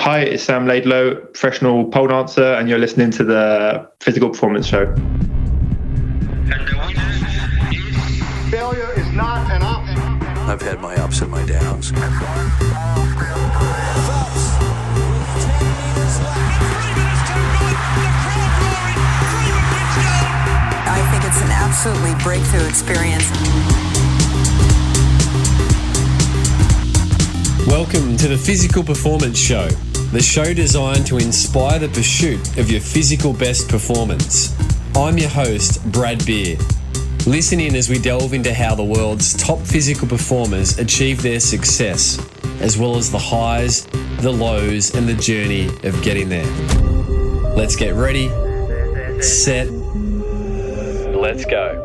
Hi, it's Sam Laidlow, professional pole dancer, and you're listening to the Physical Performance Show. Failure is not an option. I've had my ups and my downs. I think it's an absolutely breakthrough experience. Welcome to the Physical Performance Show, the show designed to inspire the pursuit of your physical best performance. I'm your host, Brad Beer. Listen in as we delve into how the world's top physical performers achieve their success, as well as the highs, the lows, and the journey of getting there. Let's get ready, set, let's go.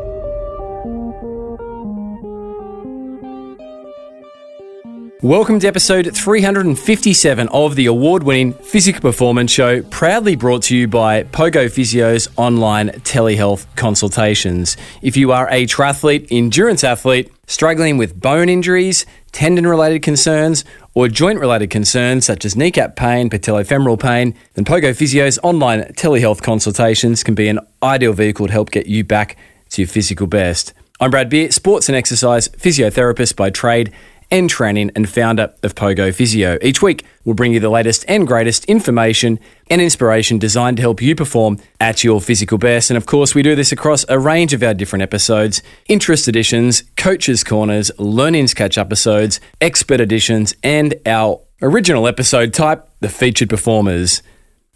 Welcome to episode 357 of the award-winning Physical Performance Show, proudly brought to you by Pogo Physio's online telehealth consultations. If you are a triathlete, endurance athlete, struggling with bone injuries, tendon-related concerns, or joint-related concerns such as kneecap pain, patellofemoral pain, then Pogo Physio's online telehealth consultations can be an ideal vehicle to help get you back to your physical best. I'm Brad Beer, sports and exercise physiotherapist by trade and training and founder of Pogo Physio. Each week, we'll bring you the latest and greatest information and inspiration designed to help you perform at your physical best. And of course, we do this across a range of our different episodes: interest editions, coaches' corners, learnings catch-up episodes, expert editions, and our original episode type, the featured performers.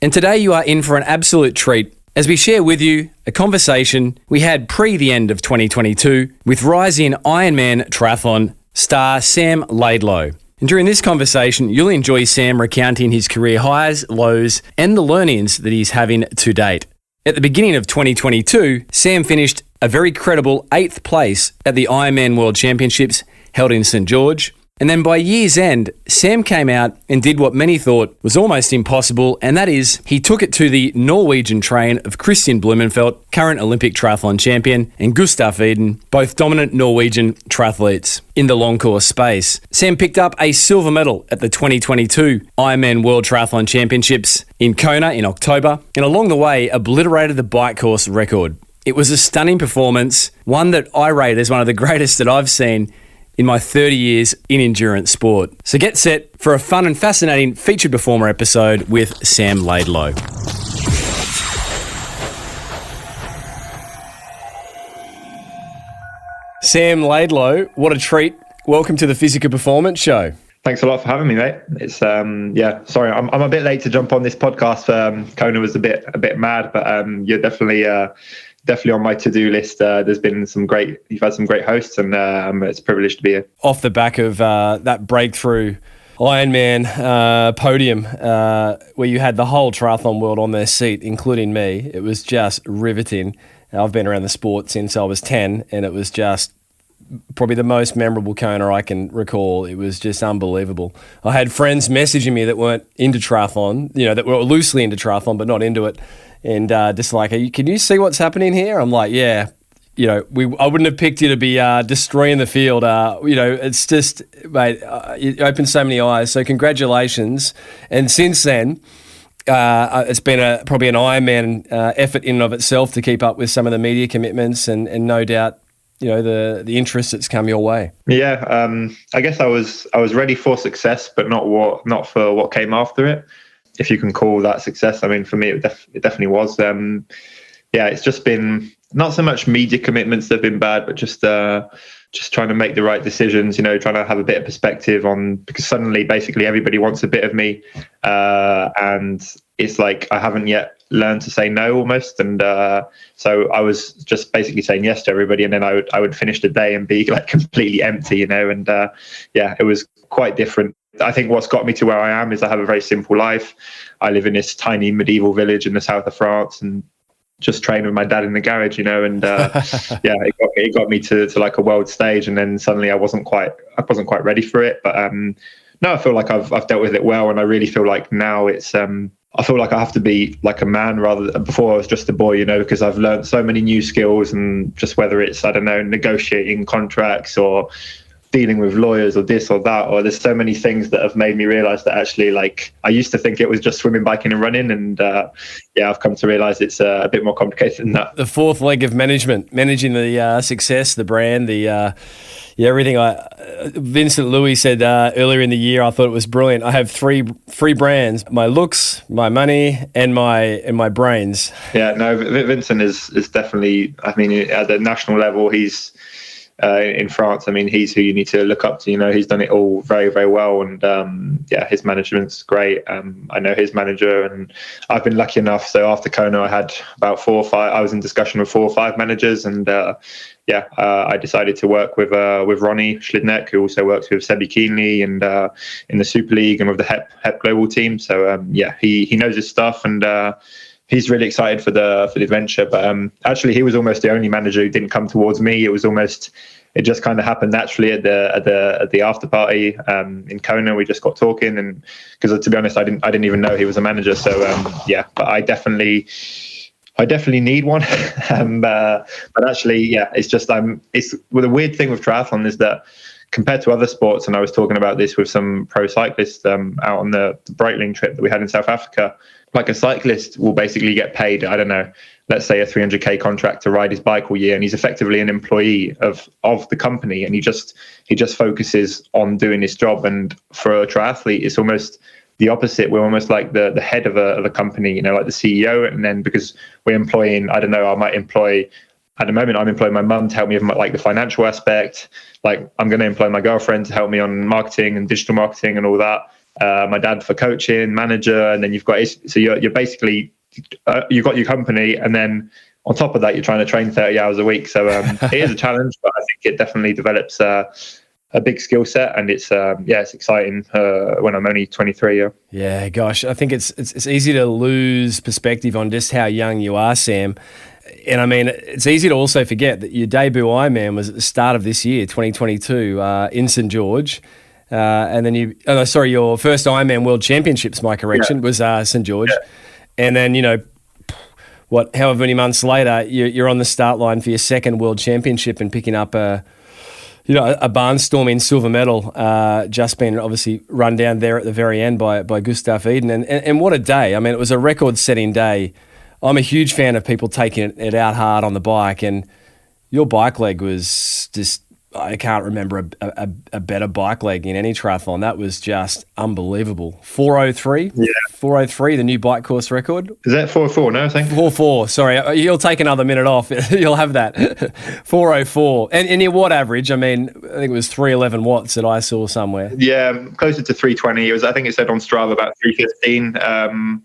And today you are in for an absolute treat as we share with you a conversation we had pre the end of 2022 with rising Ironman Triathlon star Sam Laidlow. And during this conversation, you'll enjoy Sam recounting his career highs, lows, and the learnings that he's having to date. At the beginning of 2022, Sam finished a very credible 8th place at the Ironman World Championships held in St. George. And then by year's end, Sam came out and did what many thought was almost impossible, and that is he took it to the Norwegian train of Kristian Blummenfelt, current Olympic triathlon champion, and Gustav, Iden, both dominant Norwegian triathletes in the long course space. Sam picked up a silver medal at the 2022 Ironman World Triathlon Championships in Kona in October, and along the way obliterated the bike course record. It was a stunning performance, one that I rate as one of the greatest that I've seen in my 30 years in endurance sport. So get set for a fun and fascinating featured performer episode with Sam Laidlow. Sam Laidlow, what a treat. Welcome to the Physical Performance Show. Thanks a lot for having me, mate. It's sorry, I'm a bit late to jump on this podcast. Kona was a bit mad, but you're definitely on my to-do list. You've had some great hosts, and it's a privilege to be here. Off the back of that breakthrough Ironman podium, where you had the whole triathlon world on their seat, including me, it was just riveting. I've been around the sport since I was 10, and it was just probably the most memorable Kona I can recall. It was just unbelievable. I had friends messaging me that weren't into triathlon, that were loosely into triathlon, but not into it. And just like, can you see what's happening here? I'm like, yeah, I wouldn't have picked you to be destroying the field. It's just, mate, it opened so many eyes. So congratulations. And since then, it's been probably an Ironman effort in and of itself to keep up with some of the media commitments and no doubt, the interest that's come your way. Yeah, I guess I was ready for success, but not for what came after it, if you can call that success. I mean, for me, it definitely was. It's just been not so much media commitments that have been bad, but just trying to make the right decisions, trying to have a bit of perspective because suddenly basically everybody wants a bit of me. And it's like, I haven't yet learned to say no almost. And so I was just basically saying yes to everybody. And then I would finish the day and be like completely empty, and it was quite different. I think what's got me to where I am is I have a very simple life. I live in this tiny medieval village in the south of France and just train with my dad in the garage, and it got me to like a world stage. And then suddenly I wasn't quite ready for it. But no, I feel like I've dealt with it well, and I really feel like now it's I feel like I have to be like a man rather than before I was just a boy, because I've learned so many new skills, and just whether it's, I don't know, negotiating contracts or dealing with lawyers or this or that, or there's so many things that have made me realize that actually, like, I used to think it was just swimming, biking and running, and I've come to realize it's a bit more complicated than that. The fourth leg of managing the success, the brand, the everything. Vincent Louis said earlier in the year, I thought it was brilliant. I have three brands: my looks, my money, and my brains. Yeah, no, Vincent is definitely, I mean, at the national level, he's in France. I mean, he's who you need to look up to. You know, he's done it all very, very well, and his management's great. I know his manager, and I've been lucky enough. So after Kona, I had about 4 or 5. I was in discussion with 4 or 5 managers, and I decided to work with Ronnie Schlidneck, who also works with Sebi Keenley and in the Super League and with the HEP Global team. So he knows his stuff, and he's really excited for the adventure. But actually, he was almost the only manager who didn't come towards me. It just kind of happened naturally at the after party in Kona. We just got talking, and because to be honest, I didn't even know he was a manager. So but I definitely need one. But actually, it's just the weird thing with triathlon is that compared to other sports, and I was talking about this with some pro cyclists out on the Breitling trip that we had in South Africa. Like, a cyclist will basically get paid, I don't know, let's say a 300k contract to ride his bike all year, and he's effectively an employee of the company, and he just focuses on doing his job. And for a triathlete, it's almost the opposite. We're almost like the head of a company, you know, like the CEO. And then because we're employing, I don't know, at the moment I'm employing my mum to help me with like the financial aspect. Like, I'm going to employ my girlfriend to help me on marketing and digital marketing and all that. My dad for coaching, manager, and then you've got you're basically you've got your company, and then on top of that you're trying to train 30 hours a week. So it is a challenge, but I think it definitely develops a big skill set, and it's exciting when I'm only 23. Yeah, gosh, I think it's easy to lose perspective on just how young you are, Sam. And I mean, it's easy to also forget that your debut Ironman was at the start of this year, 2022, in St. George. And then your first Ironman World Championships, my correction, was St. George. Yeah. And then, however many months later, you're on the start line for your second World Championship and picking up a barnstorming silver medal, just been obviously run down there at the very end by Gustav Iden. And what a day. I mean, it was a record-setting day. I'm a huge fan of people taking it out hard on the bike, and your bike leg was just, I can't remember a better bike leg in any triathlon. That was just unbelievable. 4:03? Yeah. 4:03, the new bike course record. Is that 4:04? No, I think. 4:04. Sorry, you'll take another minute off. You'll have that. 4:04. And your watt average, I mean, I think it was 311 watts that I saw somewhere. Yeah, closer to 320. I think it said on Strava about 315.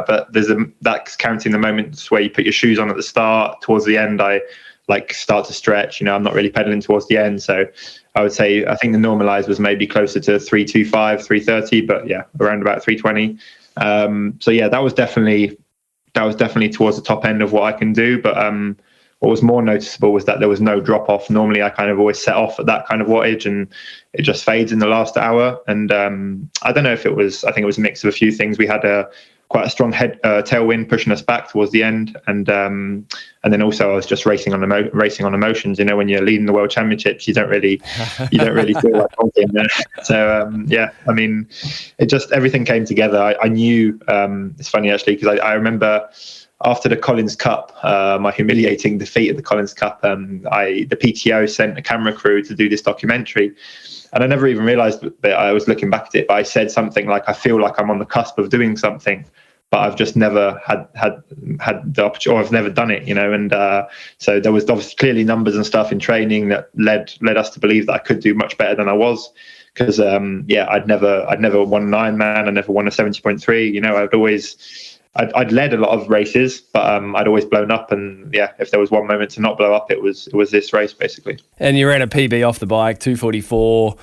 But that's counting the moments where you put your shoes on at the start. Towards the end, I start to stretch. I'm not really pedaling towards the end, so I would say I think the normalized was maybe closer to 325, 330, but around about 320. That was definitely towards the top end of what I can do. But what was more noticeable was that there was no drop off. Normally, I kind of always set off at that kind of wattage, and it just fades in the last hour. And I don't know if it was. I think it was a mix of a few things. We had quite a strong tailwind pushing us back towards the end, and then also I was just racing on emotions. When you're leading the World Championships, you don't really feel like honking there. So I mean, it just everything came together. I knew. It's funny actually, because I remember after the Collins Cup, my humiliating defeat at the Collins Cup, the PTO sent a camera crew to do this documentary. And I never even realized that I was looking back at it, but I said something like, I feel like I'm on the cusp of doing something, but I've just never had the opportunity, or I've never done it, And so there was obviously clearly numbers and stuff in training that led us to believe that I could do much better than I was. Because I'd never won an Ironman, I never won a 70.3. I'd led a lot of races, but I'd always blown up. And if there was one moment to not blow up, it was this race basically. And you ran a PB off the bike, 2:44.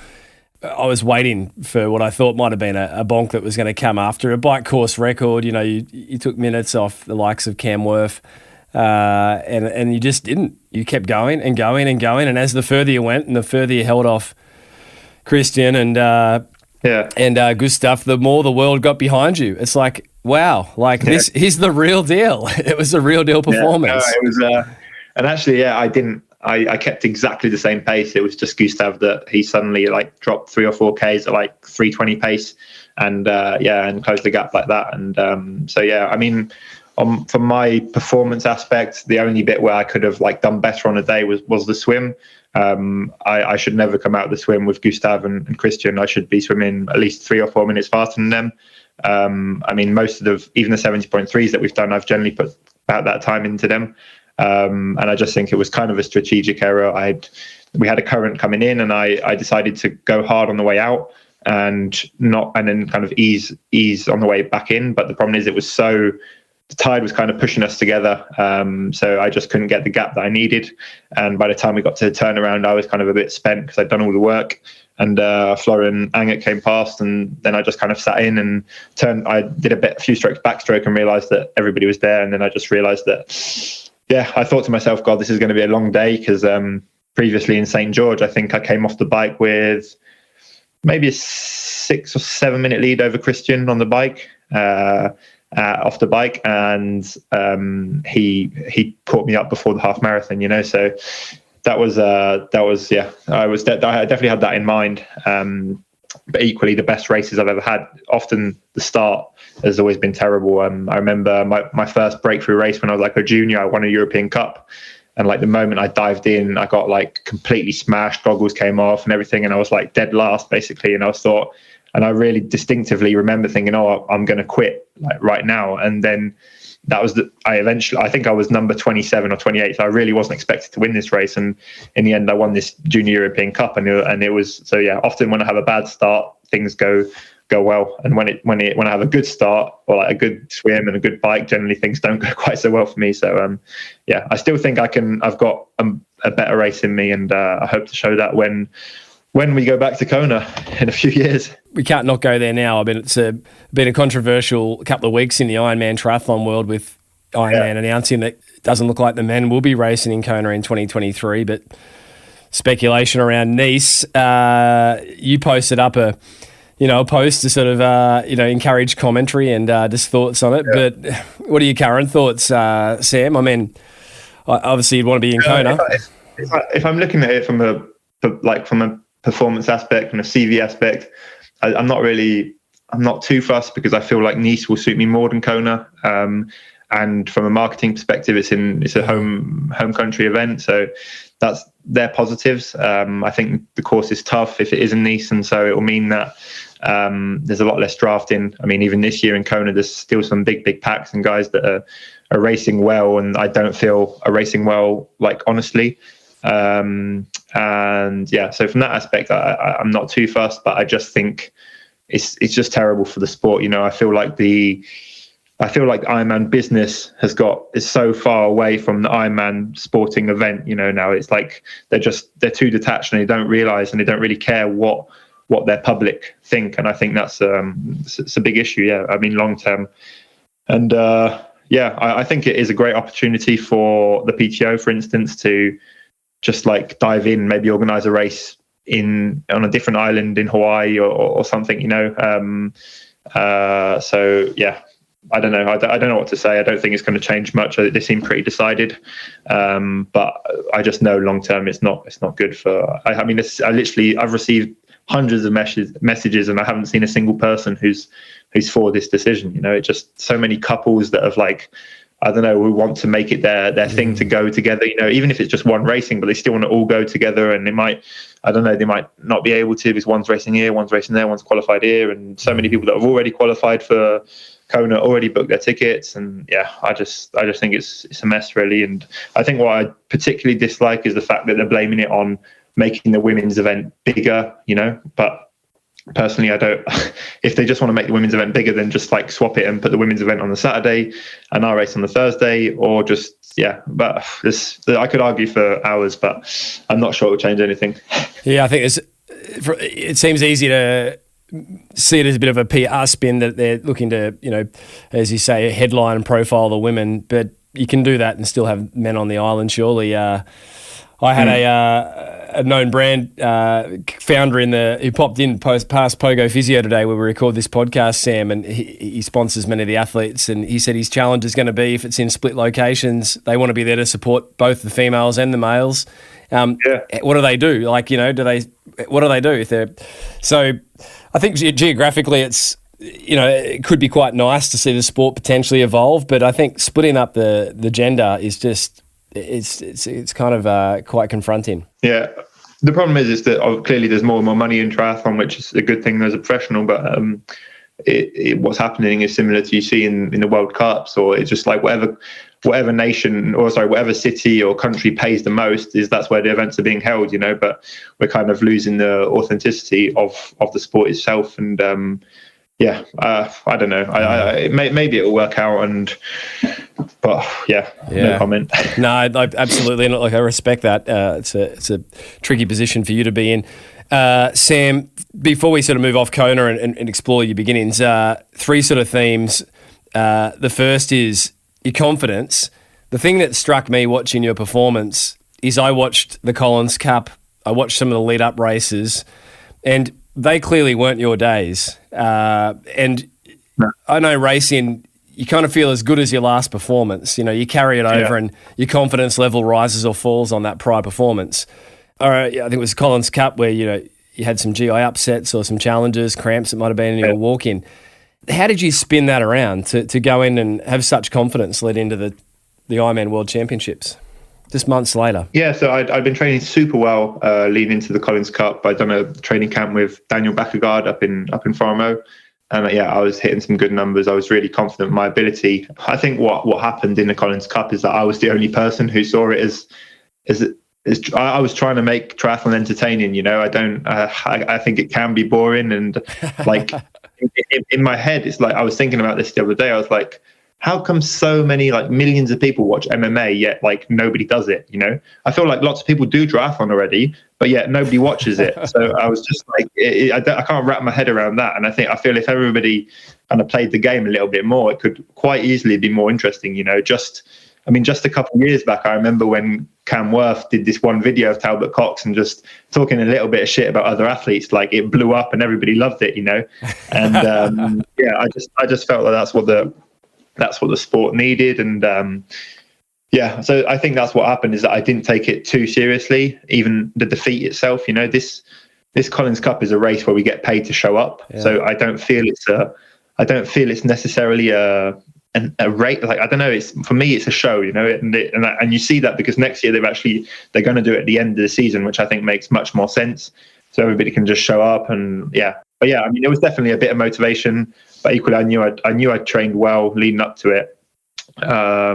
I was waiting for what I thought might have been a bonk that was going to come after a bike course record. You took minutes off the likes of Cam Worth, and you just didn't. You kept going and going and going. And as the further you went and the further you held off Kristian and Gustav, the more the world got behind you. It's like, wow, this is the real deal. It was a real deal performance. Yeah, no, it was, and actually, I didn't. I kept exactly the same pace. It was just Gustav that he suddenly like dropped 3 or 4 Ks at like 3:20 pace, and and closed the gap like that. And so yeah, I mean, from my performance aspect, the only bit where I could have like done better on a day was the swim. I should never come out of the swim with Gustav and Kristian. I should be swimming at least 3 or 4 minutes faster than them. I mean, most of even the 70.3s that we've done, I've generally put about that time into them. And I just think it was kind of a strategic error. We had a current coming in, and I decided to go hard on the way out and then kind of ease on the way back in. But the problem is the tide was kind of pushing us together. So I just couldn't get the gap that I needed. And by the time we got to the turnaround, I was kind of a bit spent because I'd done all the work. And Florian Angert came past, and then I just kind of sat in and turned. I did a few strokes backstroke and realized that everybody was there. And then I just realized that, I thought to myself, God, this is going to be a long day, because previously in St. George, I think I came off the bike with maybe a 6 or 7 minute lead over Kristian on the bike. Off the bike, and he caught me up before the half marathon, so that was I definitely had that in mind. But equally, the best races I've ever had, often the start has always been terrible. I remember my first breakthrough race when I was like a junior. I won a European Cup, and like the moment I dived in, I got like completely smashed, goggles came off and everything, and I was like dead last basically. And I really distinctively remember thinking, I'm going to quit like right now. And then that was I think I was number 27 or 28. So I really wasn't expected to win this race. And in the end, I won this junior European Cup. And it was, so yeah, often when I have a bad start, things go well. And when I have a good start, or like a good swim and a good bike, generally things don't go quite so well for me. So I still think I've got a better race in me. And I hope to show that when we go back to Kona in a few years. We can't not go there now. I mean, it's been a controversial couple of weeks in the Ironman triathlon world, with Ironman announcing that it doesn't look like the men will be racing in Kona in 2023, but speculation around Nice. You posted up a post to sort of, encourage commentary and just thoughts on it. Yeah. But what are your current thoughts, Sam? I mean, obviously you'd want to be in Kona. If I'm looking at it from a performance aspect and a CV aspect, I'm not too fussed, because I feel like Nice will suit me more than Kona. And from a marketing perspective, it's a home country event, so that's their positives. I think the course is tough if it is in Nice, and so it will mean that there's a lot less drafting. I mean, even this year in Kona, there's still some big packs and guys that are racing well, and I don't feel are racing well, like, honestly. So from that aspect, I'm not too fussed, but I just think it's just terrible for the sport. I feel like Ironman business is so far away from the Ironman sporting event. Now it's like they're too detached, and they don't realize, and they don't really care what their public think. And I think that's it's a big issue. Yeah, I mean, long term. And I think it is a great opportunity for the PTO, for instance, to just like dive in, maybe organize a race on a different island in Hawaii or something, so yeah, I don't know. I don't know what to say. I don't think it's going to change much. They seem pretty decided, but I just know long term it's not good for. I've received hundreds of messages, and I haven't seen a single person who's for this decision. It just so many couples that have who want to make it their thing to go together, even if it's just one racing, but they still want to all go together. And they might not be able to, because one's racing here, one's racing there, one's qualified here. And so many people that have already qualified for Kona already booked their tickets. And yeah, I just think it's a mess, really. And I think what I particularly dislike is the fact that they're blaming it on making the women's event bigger, but personally, I don't. If they just want to make the women's event bigger, then just like swap it and put the women's event on the Saturday and our race on the Thursday, or just But I could argue for hours, but I'm not sure it will change anything. Yeah, I think it seems easy to see it as a bit of a PR spin that they're looking to, as you say, headline and profile the women, but you can do that and still have men on the island, surely. I had a known brand founder who popped in past Pogo Physio today where we record this podcast, Sam, and he sponsors many of the athletes, and he said his challenge is going to be, if it's in split locations, they want to be there to support both the females and the males. What do they do? Like, what do they do if they're... So I think geographically it's, it could be quite nice to see the sport potentially evolve, but I think splitting up the gender is just... It's kind of quite confronting. Yeah, the problem is that clearly there's more and more money in triathlon, which is a good thing as a professional. But what's happening is similar to you see in the World Cups, or it's just like whatever nation, or sorry, whatever city or country pays the most that's where the events are being held. But we're kind of losing the authenticity of the sport itself. And I don't know. Maybe it'll work out, but no comment. No, absolutely not. Like, I respect that. It's a tricky position for you to be in. Sam, before we sort of move off Kona and explore your beginnings, 3 sort of themes. The first is your confidence. The thing that struck me watching your performance is I watched the Collins Cup. I watched some of the lead-up races, and they clearly weren't your days. And I know racing, you kind of feel as good as your last performance. You carry it over and your confidence level rises or falls on that prior performance. I think it was Collins Cup where, you had some GI upsets or some challenges, cramps it might have been, and you were walking. How did you spin that around to go in and have such confidence led into the Ironman World Championships just months later? Yeah, so I'd been training super well leading into the Collins Cup. I'd done a training camp with Daniel Bakkegaard up in Farmo. And I was hitting some good numbers. I was really confident in my ability. I think what happened in the Collins Cup is that I was the only person who saw it as I was trying to make triathlon entertaining. I think it can be boring, and like in my head, it's like I was thinking about this the other day. I was like, how come so many, like millions of people watch MMA yet like nobody does it? I feel like lots of people do triathlon already, but yet nobody watches it. So I was just like, I can't wrap my head around that. And I feel if everybody kind of played the game a little bit more, it could quite easily be more interesting. Just a couple of years back, I remember when Cam Worth did this one video of Talbot Cox and just talking a little bit of shit about other athletes, like it blew up and everybody loved it, And I just felt like that's what the sport needed. And so I think that's what happened, is that I didn't take it too seriously, even the defeat itself. This Collins Cup is a race where we get paid to show up. Yeah. So I don't feel it's necessarily a rate. Like, I don't know, for me it's a show, and you see that because next year they're going to do it at the end of the season, which I think makes much more sense. So everybody can just show up and it was definitely a bit of motivation, but equally I knew I'd trained well leading up to it. There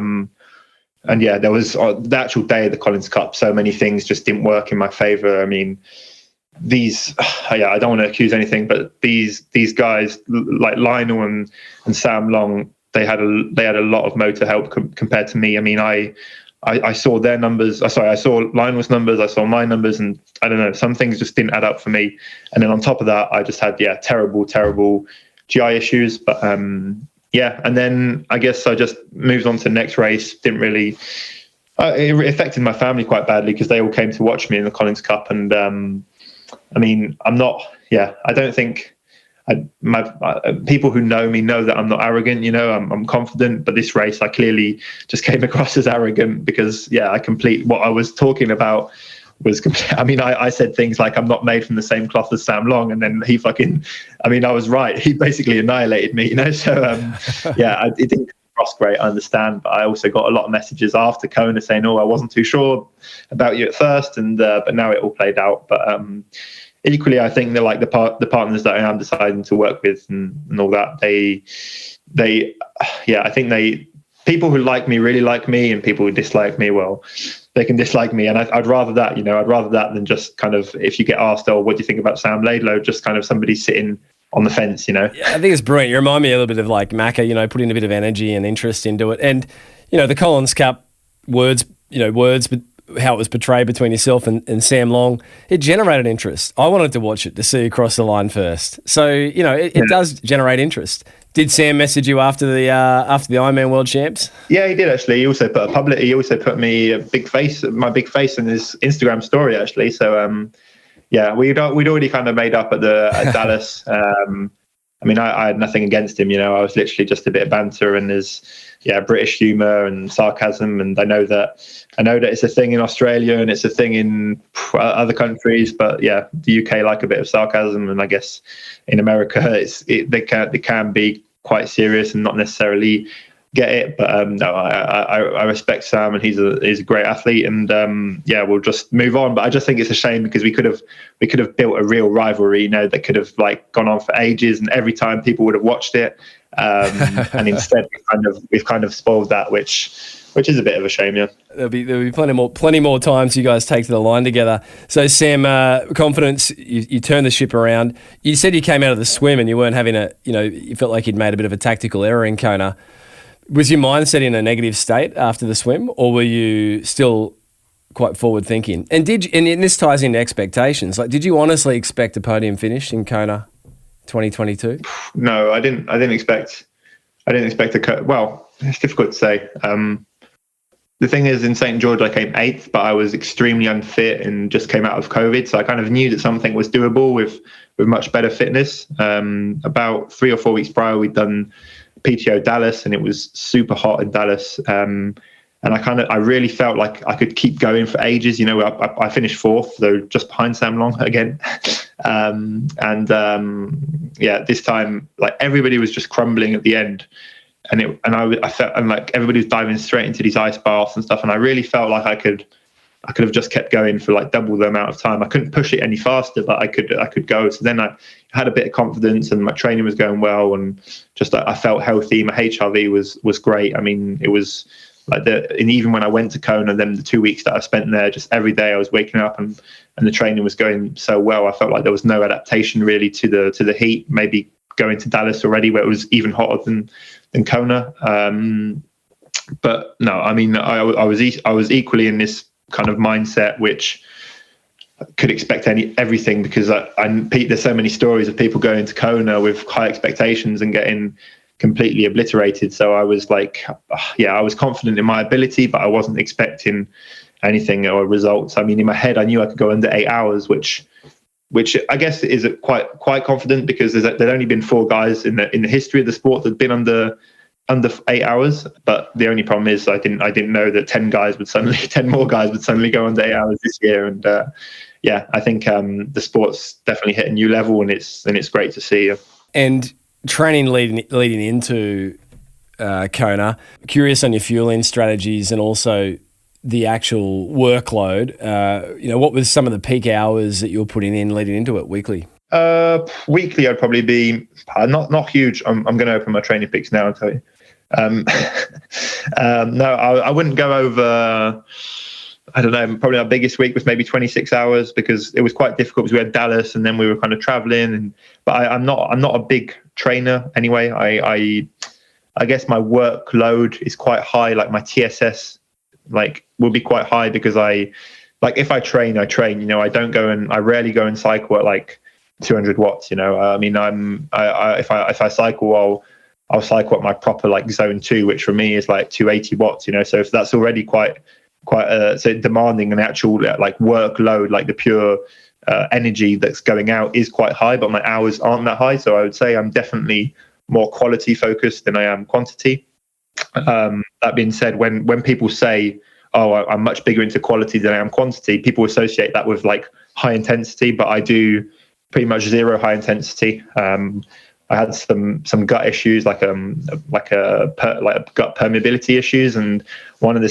was the actual day of the Collins Cup, so many things just didn't work in my favor. I don't want to accuse anything, but these guys like Lionel and Sam Long, they had a lot of motor help compared to me. I saw their numbers. I saw Lionel's numbers. I saw my numbers, and I don't know, some things just didn't add up for me. And then on top of that, I just had terrible GI issues. But and then I guess I just moved on to the next race. Didn't really. It affected my family quite badly because they all came to watch me in the Collins Cup, and I'm not. I don't think. People who know me know that I'm not arrogant. I'm confident, but this race I clearly just came across as arrogant because what I was talking about was I said things like I'm not made from the same cloth as Sam Long, and then he I was right. He basically annihilated me, so it didn't come across great, I understand, but I also got a lot of messages after Kona saying, I wasn't too sure about you at first, and but now it all played out. But equally, I think they're like the partners that I am deciding to work with and all that. I think people who like me really like me, and people who dislike me, well, they can dislike me. And I'd rather that, I'd rather that than just kind of, if you get asked, what do you think about Sam Laidlow? Just kind of somebody sitting on the fence, Yeah, I think it's brilliant. You remind me a little bit of like Macca, putting a bit of energy and interest into it. And, the Collins Cup words, but how it was portrayed between yourself and Sam Long, it generated interest. I wanted to watch it to see who crossed the line first. So, it does generate interest. Did Sam message you after the Ironman World Champs? Yeah, he did actually. He also put me my big face in his Instagram story actually. So yeah, we'd already kind of made up at Dallas. I mean, I had nothing against him, I was literally just a bit of banter, and there's British humour and sarcasm, and I know that it's a thing in Australia and it's a thing in other countries, but the UK like a bit of sarcasm, and I guess in America they can be quite serious and not necessarily get it. But no, I respect Sam, and he's a great athlete, and we'll just move on. But I just think it's a shame because we could have built a real rivalry, that could have gone on for ages, and every time people would have watched it. And instead we've kind of spoiled that, which is a bit of a shame. Yeah, there'll be plenty more times you guys take to the line together. So Sam, confidence, you turned the ship around. You said you came out of the swim and you weren't having you felt like you'd made a bit of a tactical error in Kona. Was your mindset in a negative state after the swim, or were you still quite forward thinking? And this ties into expectations. Did you honestly expect a podium finish in Kona 2022? No, I didn't expect well, it's difficult to say. The thing is, in St. George, I came 8th, but I was extremely unfit and just came out of COVID. So I kind of knew that something was doable with much better fitness. About 3 or 4 weeks prior, we'd done PTO Dallas, and it was super hot in Dallas. And I really felt like I could keep going for ages. I finished 4th, so just behind Sam Long again. This time, everybody was just crumbling at the end. I felt like everybody was diving straight into these ice baths and stuff. And I really felt like I could have just kept going for double the amount of time. I couldn't push it any faster, but I could go. So then I had a bit of confidence, and my training was going well, and just I felt healthy. My HRV was great. I mean, it was and even when I went to Kona, then the 2 weeks that I spent there, just every day I was waking up and the training was going so well. I felt like there was no adaptation really to the heat. Maybe going to Dallas already, where it was even hotter than Kona. But no, I mean, I was equally in this kind of mindset, which could expect everything, because there's so many stories of people going to Kona with high expectations and getting completely obliterated. So I was I was confident in my ability, but I wasn't expecting anything or results. I mean, in my head, I knew I could go under 8 hours, which I guess is quite confident, because there'd only been 4 guys in the history of the sport that'd been under 8 hours. But the only problem is I didn't know that 10 more guys would suddenly go under 8 hours this year. And I think the sport's definitely hit a new level, and it's great to see. And training leading into Kona, curious on your fueling strategies and also the actual workload. What was some of the peak hours that you were putting in leading into it weekly? Weekly, I'd probably be not huge. I'm going to open my training peaks now and tell you. No, I wouldn't go over. I don't know. Probably our biggest week was maybe 26 hours, because it was quite difficult because we had Dallas and then we were kind of traveling. But I'm not a big trainer anyway. I guess my workload is quite high. Like my TSS will be quite high, because if I train. I rarely go and cycle at 200 watts. I mean, if I cycle, I'll cycle at my proper zone 2, which for me is 280 watts. So if that's already quite so demanding, an actual workload, the pure energy that's going out is quite high, but my hours aren't that high. So I would say I'm definitely more quality focused than I am quantity. That being said, when people say, "Oh, I'm much bigger into quality than I am quantity," people associate that with high intensity, but I do pretty much 0 high intensity. I had some gut issues, gut permeability issues, and one of the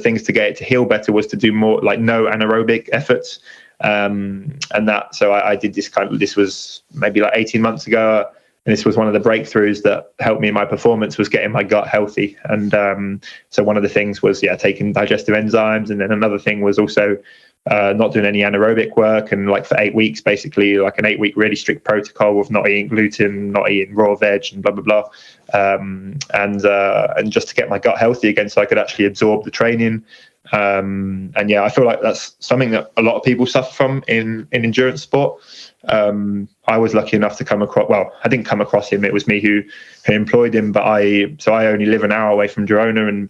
things to get it to heal better was to do more no anaerobic efforts, so I did this this was maybe 18 months ago, and this was one of the breakthroughs that helped me in my performance, was getting my gut healthy. And so one of the things was taking digestive enzymes, and then another thing was also not doing any anaerobic work, and for 8 weeks, basically an 8-week really strict protocol of not eating gluten, not eating raw veg, and blah blah blah, and just to get my gut healthy again, so I could actually absorb the training. And yeah, I feel like that's something that a lot of people suffer from in endurance sport. I was lucky enough to come across, well, I didn't come across him, it was me who employed him, but I only live an hour away from Girona, and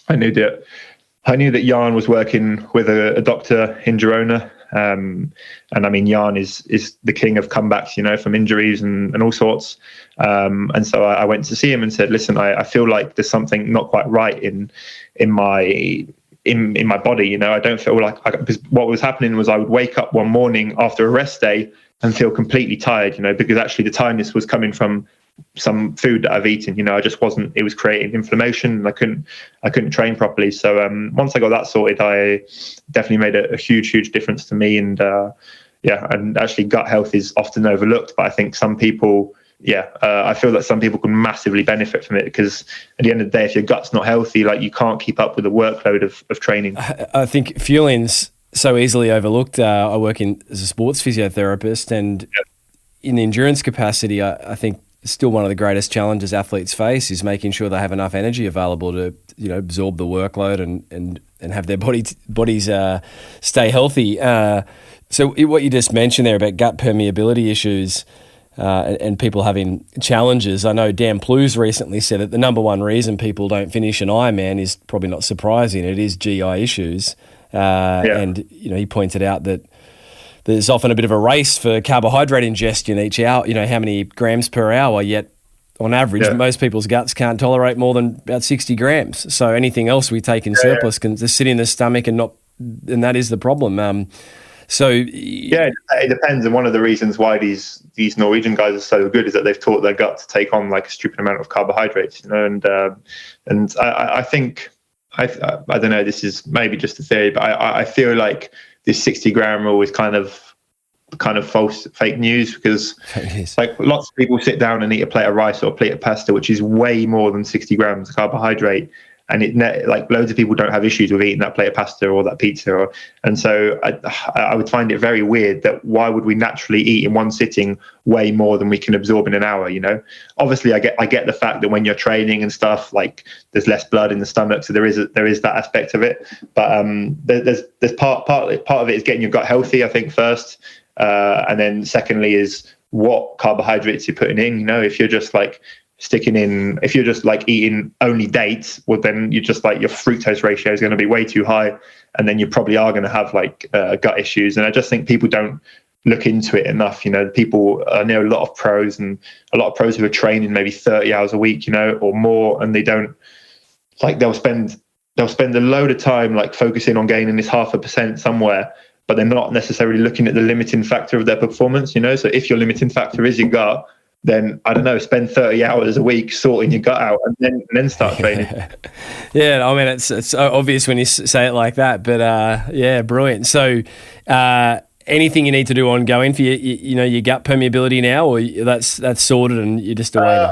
I knew that Jan was working with a doctor in Girona. And I mean, Jan is the king of comebacks, you know, from injuries and all sorts. And so I went to see him and said, listen, I feel like there's something not quite right in my body, you know. I don't feel like because what was happening was I would wake up one morning after a rest day and feel completely tired, you know, because actually the tiredness was coming from some food that I've eaten, you know. It was creating inflammation, and I couldn't train properly. So once I got that sorted, I definitely made a huge difference to me. And and actually gut health is often overlooked, but I think some people, I feel that some people can massively benefit from it, because at the end of the day, if your gut's not healthy, like, you can't keep up with the workload of training. I think fueling's so easily overlooked. I work as a sports physiotherapist, and in the endurance capacity, I think still one of the greatest challenges athletes face is making sure they have enough energy available to, you know, absorb the workload and have their bodies stay healthy. So what you just mentioned there about gut permeability issues and people having challenges, I know Dan Plews recently said that the number one reason people don't finish an Ironman is probably not surprising. It is GI issues. And, you know, he pointed out that there's often a bit of a race for carbohydrate ingestion each hour, you know, how many grams per hour, yet on average, most people's guts can't tolerate more than about 60 grams. So anything else we take in surplus can just sit in the stomach and that is the problem. It depends. And one of the reasons why these Norwegian guys are so good is that they've taught their gut to take on like a stupid amount of carbohydrates, you know. And I think, I don't know, this is maybe just a theory, but I feel like this 60-gram rule is kind of false, fake news, because like lots of people sit down and eat a plate of rice or a plate of pasta, which is way more than 60 grams of carbohydrate. And like loads of people don't have issues with eating that plate of pasta or that pizza. And so I would find it very weird that why would we naturally eat in one sitting way more than we can absorb in an hour, you know? Obviously, I get the fact that when you're training and stuff, like there's less blood in the stomach. So there is that aspect of it. But there's part of it is getting your gut healthy, I think, first. And then secondly is what carbohydrates you're putting in. You know, if you're just like if you're just like eating only dates, well, then you just like your fructose ratio is going to be way too high, and then you probably are going to have like gut issues. And I just think people don't look into it enough. You know, I know a lot of pros who are training maybe 30 hours a week, you know, or more, and they don't, like, they'll spend a load of time like focusing on gaining this 0.5% somewhere, but they're not necessarily looking at the limiting factor of their performance, you know. So if your limiting factor is your gut, then I don't know, spend 30 hours a week sorting your gut out and then start training. Yeah, I mean, it's obvious when you say it like that, but brilliant. So anything you need to do ongoing for your gut permeability now, or that's sorted and you're just away?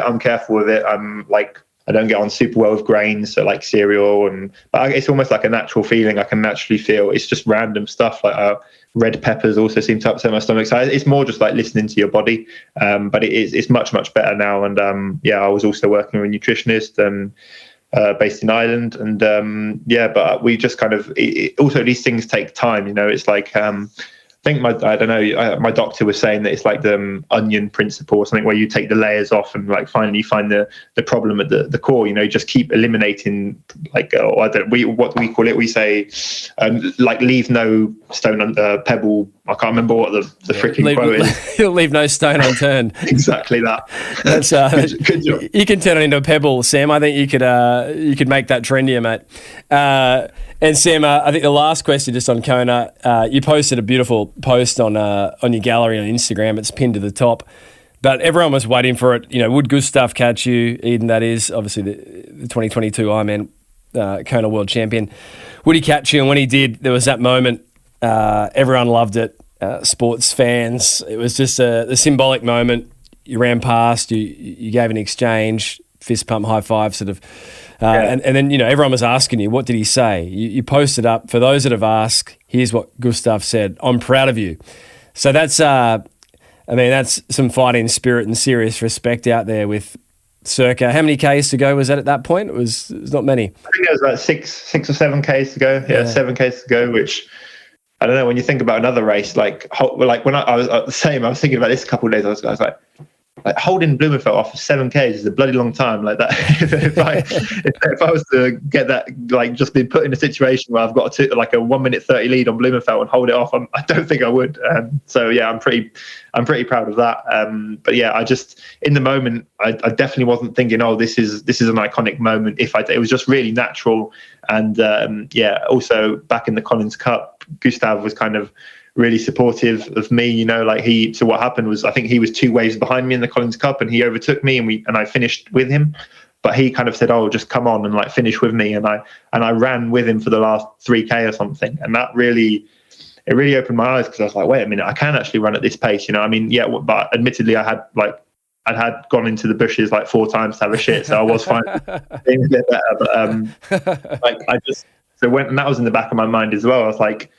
I'm careful with it. I'm like, I don't get on super well with grains, so like cereal, but it's almost like a natural feeling. I can naturally feel it's just random stuff like red peppers also seem to upset my stomach. So it's more just like listening to your body. But it's much better now. And I was also working with a nutritionist based in Ireland, and but we just kind of also these things take time. You know, it's like I think my doctor was saying that it's like the onion principle or something, where you take the layers off and like finally you find the problem at the core. You know, you just keep eliminating, like, what we call it. We say like leave no stone pebble. I can't remember what the freaking quote is. You'll leave no stone unturned. Exactly that. That's good job. You can turn it into a pebble, Sam. I think you could make that trendier, mate. And Sam, I think the last question just on Kona, you posted a beautiful post on your gallery on Instagram. It's pinned to the top, but everyone was waiting for it. You know, would Gustav catch you? Iden, that is obviously the 2022 Ironman Kona World Champion. Would he catch you? And when he did, there was that moment. Everyone loved it. Sports fans. It was just a symbolic moment. You ran past. You gave an exchange, fist pump, high five, sort of. And then, you know, everyone was asking you, what did he say? You posted up, for those that have asked, here's what Gustav said, I'm proud of you. So that's some fighting spirit and serious respect out there with circa, how many Ks to go was that point? It was not many. I think there was about six or 7Ks to go. Yeah, 7Ks to go, which I don't know. When you think about another race, like when I was the same, I was thinking about this a couple of days. I was like holding Blummenfelt off for 7Ks is a bloody long time. Like that, if I was to get that, like just be put in a situation where I've got like a 1 minute 30 lead on Blummenfelt and hold it off, I don't think I would. So yeah, I'm pretty proud of that. But yeah, I just in the moment, I definitely wasn't thinking, oh, this is an iconic moment. It was just really natural. And yeah, also back in the Collins Cup, Gustav was kind of really supportive of me, you know, like so what happened was, I think he was 2 waves behind me in the Collins Cup and he overtook me and I finished with him, but he kind of said, oh, just come on and like finish with me. And I ran with him for the last 3K or something. And that really opened my eyes, because I was like, wait a minute, I can actually run at this pace, you know. I mean, yeah, but admittedly I'd had gone into the bushes like 4 times to have a shit. So I was fine being a bit better, but and that was in the back of my mind as well. I was like,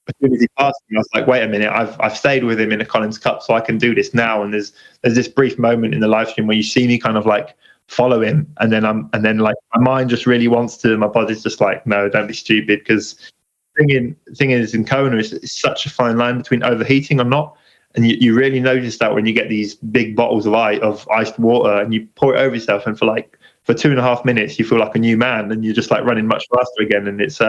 as soon as he passed me, I was like, wait a minute, I've stayed with him in a Collins Cup, so I can do this now. And there's this brief moment in the live stream where you see me kind of like follow him, and then like my mind just really wants to, my body's just like, no, don't be stupid, because thing is in Kona it's such a fine line between overheating or not. And you really notice that when you get these big bottles of iced water and you pour it over yourself, and for 2.5 minutes you feel like a new man, and you're just like running much faster again. And it's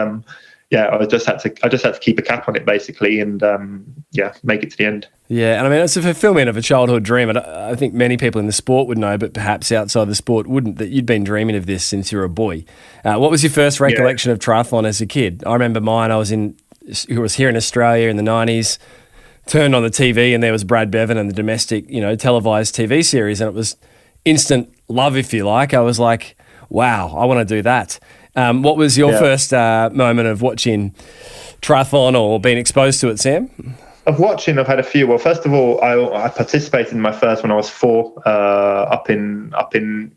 yeah, I just had to keep a cap on it basically, and make it to the end. Yeah, and I mean, it's a fulfillment of a childhood dream. I think many people in the sport would know, but perhaps outside the sport wouldn't, that you'd been dreaming of this since you were a boy. What was your first recollection of triathlon as a kid? I remember mine. I was here in Australia in the 90s, turned on the TV and there was Brad Bevan and the domestic, televised TV series, and it was instant love, if you like. I was like, wow, I want to do that. What was your first moment of watching triathlon or being exposed to it, Sam? Of watching, I've had a few. Well, first of all, I participated in my first when I was 4, up in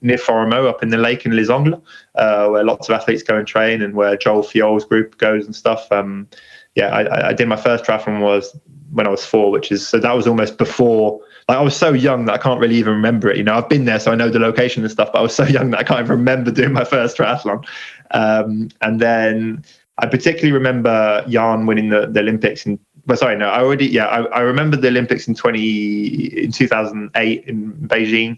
near Foremo, up in the lake in Les Angles, where lots of athletes go and train, and where Joel Fiol's group goes and stuff. I did my first triathlon was when I was 4, so that was almost before. Like, I was so young that I can't really even remember it. I've been there, so I know the location and stuff, but I was so young that I can't even remember doing my first triathlon. And then I particularly remember Jan winning the Olympics. I remember the Olympics in 2008 in Beijing.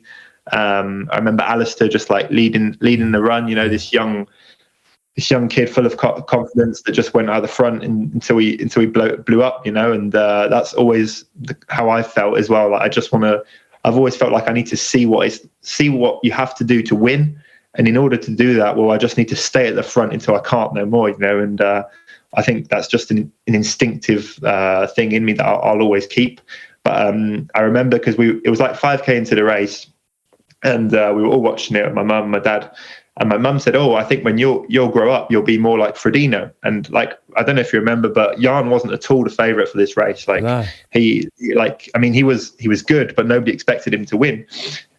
I remember Alistair just like leading the run. This young kid full of confidence that just went out the front until he blew up. And that's always how I felt as well. Like, I've always felt like I need to see what you have to do to win. And in order to do that, I just need to stay at the front until I can't no more, and I think that's just an instinctive thing in me that I'll always keep. But I remember, because it was like 5K into the race, and we were all watching it with my mum and my dad. And my mum said, "Oh, I think when you'll grow up, you'll be more like Frodeno." And like, I don't know if you remember, but Jan wasn't at all the favourite for this race. Like, no. He was good, but nobody expected him to win.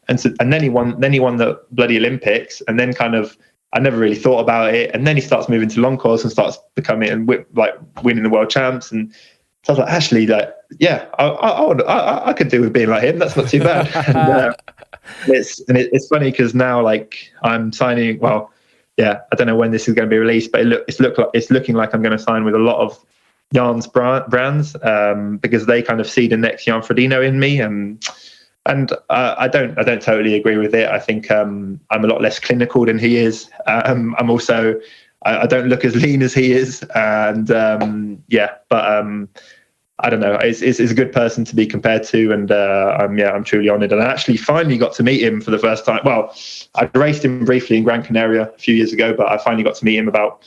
And then he won the bloody Olympics, and then kind of, I never really thought about it. And then he starts moving to long course and starts becoming and winning the world champs. And so I was like, actually, I could do with being like him. That's not too bad. It's funny because now, like, I'm signing. Well, yeah, I don't know when this is going to be released, but it's looking like I'm going to sign with a lot of Jan's brands, because they kind of see the next Jan Frodeno in me. And I don't totally agree with it. I think I'm a lot less clinical than he is. I'm also, I don't look as lean as he is. And I don't know. It's a good person to be compared to. And I'm truly honoured. And I actually finally got to meet him for the first time. Well, I raced him briefly in Gran Canaria a few years ago, but I finally got to meet him about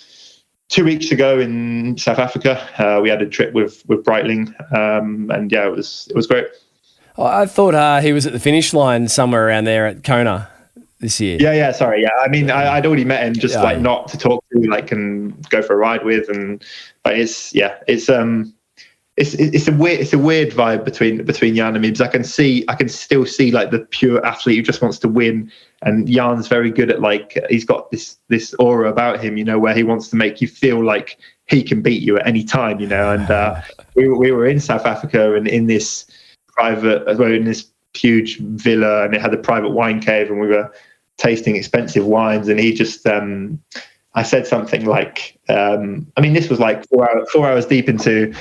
2 weeks ago in South Africa. We had a trip with Breitling, and yeah, it was great. I thought he was at the finish line somewhere around there at Kona this year. Yeah. Sorry. Yeah. I mean, I'd already met him, just not to talk to, and go for a ride with. But it's a weird vibe between Jan and me, because I can still see like the pure athlete who just wants to win. And Jan's very good at, he's got this aura about him, where he wants to make you feel like he can beat you at any time, And we were in South Africa and in this huge villa, and it had a private wine cave, and we were tasting expensive wines. And he just, I said something like, this was like 4 hours deep into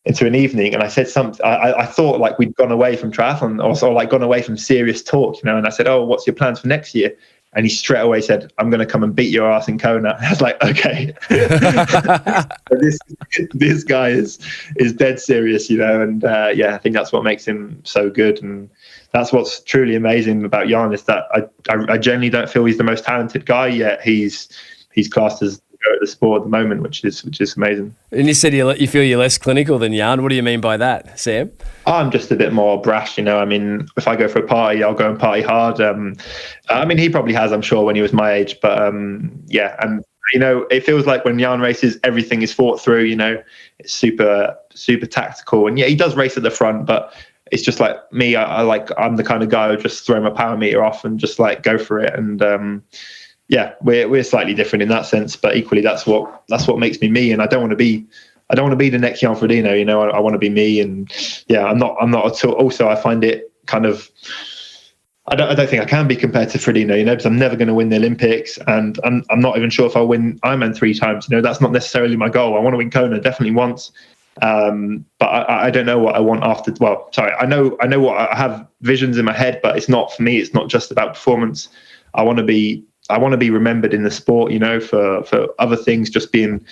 an evening, and I said something. I thought like we'd gone away from triathlon, or like gone away from serious talk, and I said, "Oh, what's your plans for next year?" And he straight away said, "I'm going to come and beat your ass in Kona." I was like, okay. this guy is dead serious, and I think that's what makes him so good. And that's what's truly amazing about Jan, is that I genuinely don't feel he's the most talented guy, yet he's classed as at the sport at the moment, which is amazing. And you said you feel you're less clinical than Jan. What do you mean by that, Sam? I'm just a bit more brash, if I go for a party, I'll go and party hard. He probably has, I'm sure, when he was my age, but and it feels like when Jan races, everything is thought through. It's super super tactical, and he does race at the front, but it's just like me. I'm the kind of guy who just throw my power meter off and just like go for it. And we're slightly different in that sense, but equally that's what makes me. And I don't want to be the next Jan Frodeno. I want to be me. And I'm not at all. Also, I find it kind of, I don't think I can be compared to Frodeno, because I'm never going to win the Olympics, and I'm not even sure if I'll win Ironman 3 times. That's not necessarily my goal. I want to win Kona definitely once. But I don't know what I want after. Well, sorry, I know what I have visions in my head, but it's not for me. It's not just about performance. I want to be remembered in the sport, for other things, just being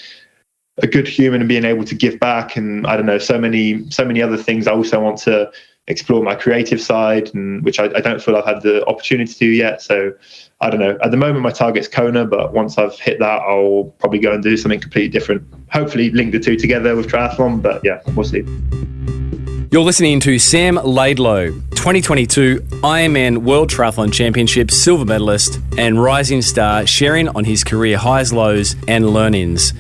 a good human and being able to give back. And I don't know, so many other things. I also want to explore my creative side, and which I don't feel I've had the opportunity to yet. So I don't know. At the moment, my target's Kona, but once I've hit that, I'll probably go and do something completely different. Hopefully link the two together with triathlon, but we'll see. You're listening to Sam Laidlow, 2022 Ironman World Triathlon Championships silver medalist and rising star, sharing on his career highs, lows and learn-ins.